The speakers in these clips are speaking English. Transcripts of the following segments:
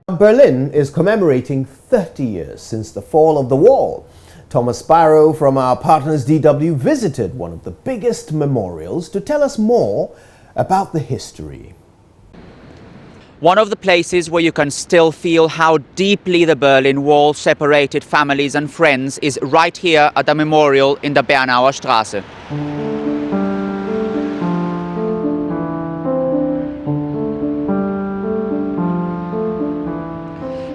Berlin is commemorating 30 years since the fall of the wall. Thomas Sparrow from our partners DW visited one of the biggest memorials to tell us more about the history. One of the places where you can still feel how deeply the Berlin Wall separated families and friends is right here at the memorial in the Bernauer Straße.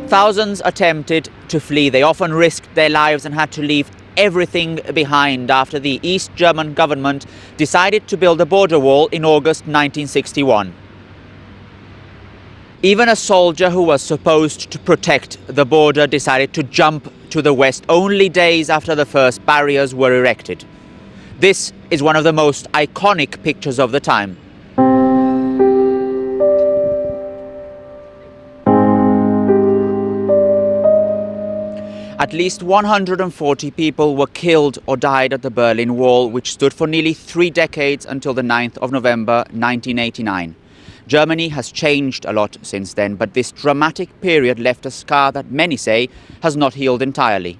Thousands attempted to flee. They often risked their lives and had to leave everything behind after the East German government decided to build a border wall in August 1961. Even a soldier who was supposed to protect the border decided to jump to the west only days after the first barriers were erected. This is one of the most iconic pictures of the time. At least 140 people were killed or died at the Berlin Wall, which stood for nearly 3 decades until the 9th of November 1989. Germany has changed a lot since then, but this dramatic period left a scar that many say has not healed entirely.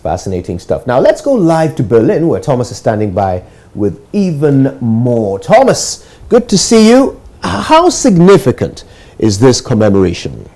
Fascinating stuff. Now let's go live to Berlin, where Thomas is standing by with even more. Thomas, good to see you. How significant is this commemoration?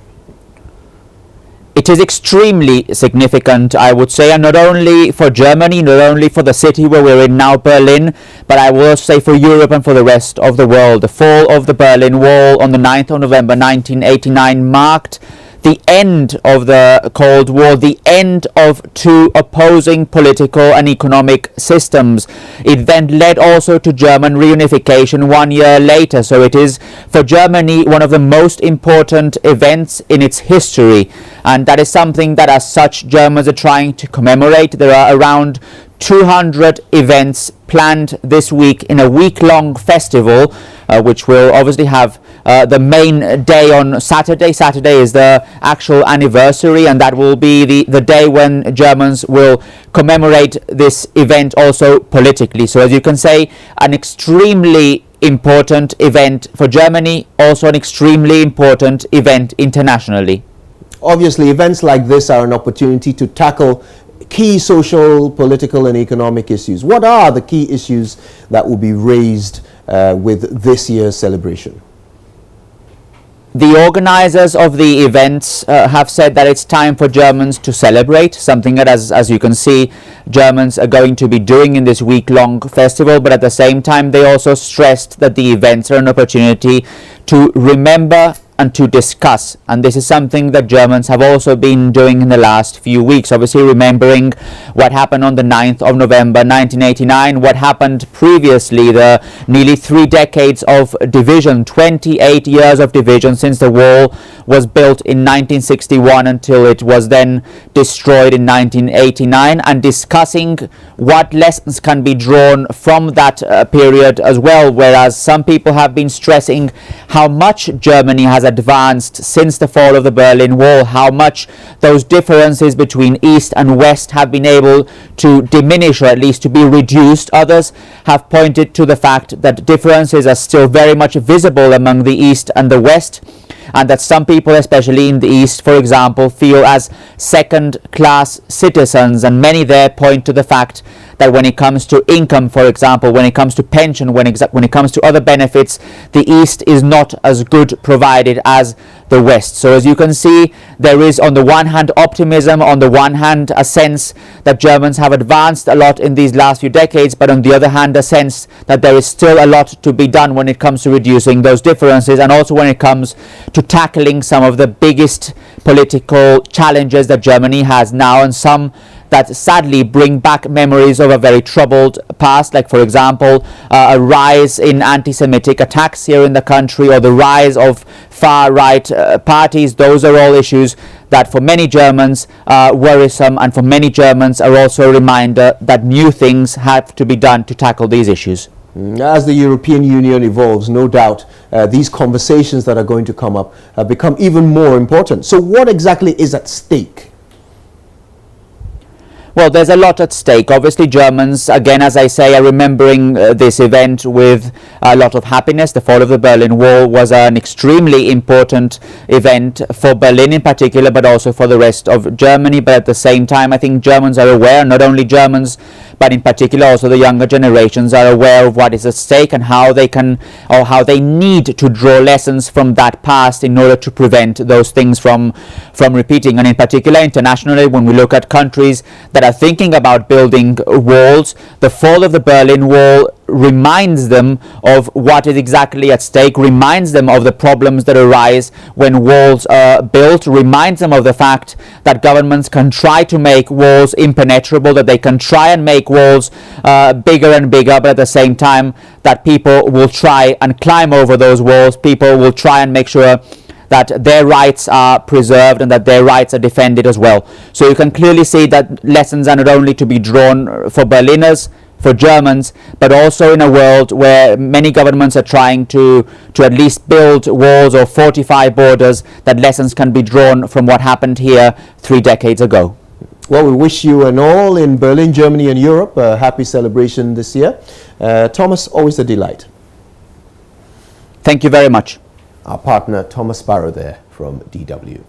It is extremely significant, I would say, and not only for Germany, not only for the city where we're in now, Berlin, but I will also say for Europe and for the rest of the world. The fall of the Berlin Wall on the 9th of November 1989 marked the end of the Cold War, the end of 2 opposing political and economic systems. It then led also to German reunification 1 year later. So it is for Germany one of the most important events in its history. And that is something that as such Germans are trying to commemorate. There are around 200 events planned this week in a week-long festival, which will obviously have the main day on Saturday. Saturday is the actual anniversary, and that will be the day when Germans will commemorate this event also politically. So as you can say, an extremely important event for Germany, also an extremely important event internationally. Obviously, events like this are an opportunity to tackle key social, political and economic issues. What are the key issues that will be raised with this year's celebration? The organizers of the events have said that it's time for Germans to celebrate, something that, as you can see, Germans are going to be doing in this week-long festival. But at the same time, they also stressed that the events are an opportunity to remember and to discuss, and this is something that Germans have also been doing in the last few weeks, obviously remembering what happened on the 9th of November 1989, what happened previously, the nearly 3 decades of division, 28 years of division since the wall was built in 1961 until it was then destroyed in 1989, and discussing what lessons can be drawn from that period as well, whereas some people have been stressing how much Germany has advanced since the fall of the Berlin Wall, how much those differences between East and West have been able to diminish or at least to be reduced. Others have pointed to the fact that differences are still very much visible among the East and the West, and that some people, especially in the East, for example, feel as second-class citizens, and many there point to the fact that when it comes to income, for example, when it comes to pension, when it comes to other benefits, the East is not as good provided as the West. So as you can see, there is on the one hand optimism, on the one hand a sense that Germans have advanced a lot in these last few decades, but on the other hand a sense that there is still a lot to be done when it comes to reducing those differences, and also when it comes to tackling some of the biggest political challenges that Germany has now, and some that sadly bring back memories of a very troubled past, like for example a rise in anti-Semitic attacks here in the country, or the rise of far-right parties. Those are all issues that for many Germans are worrisome, and for many Germans are also a reminder that new things have to be done to tackle these issues. As the European Union evolves, no doubt these conversations that are going to come up become even more important. So what exactly is at stake? Well, there's a lot at stake. Obviously, Germans, again, as I say, are remembering this event with a lot of happiness. The fall of the Berlin Wall was an extremely important event for Berlin in particular, but also for the rest of Germany. But at the same time, I think Germans are aware, not only Germans, but in particular also the younger generations are aware of what is at stake and how they can, or how they need to draw lessons from that past in order to prevent those things from repeating. And in particular, internationally, when we look at countries that are thinking about building walls, the fall of the Berlin Wall reminds them of what is exactly at stake, reminds them of the problems that arise when walls are built, reminds them of the fact that governments can try to make walls impenetrable, that they can try and make walls bigger and bigger, but at the same time that people will try and climb over those walls, people will try and make sure that their rights are preserved and that their rights are defended as well. So you can clearly see that lessons are not only to be drawn for Berliners, for Germans, but also in a world where many governments are trying to at least build walls or fortify borders, that lessons can be drawn from what happened here 3 decades ago. Well, we wish you and all in Berlin, Germany and Europe a happy celebration this year. Thomas, always a delight. Thank you very much. Our partner Thomas Barrow there from DW.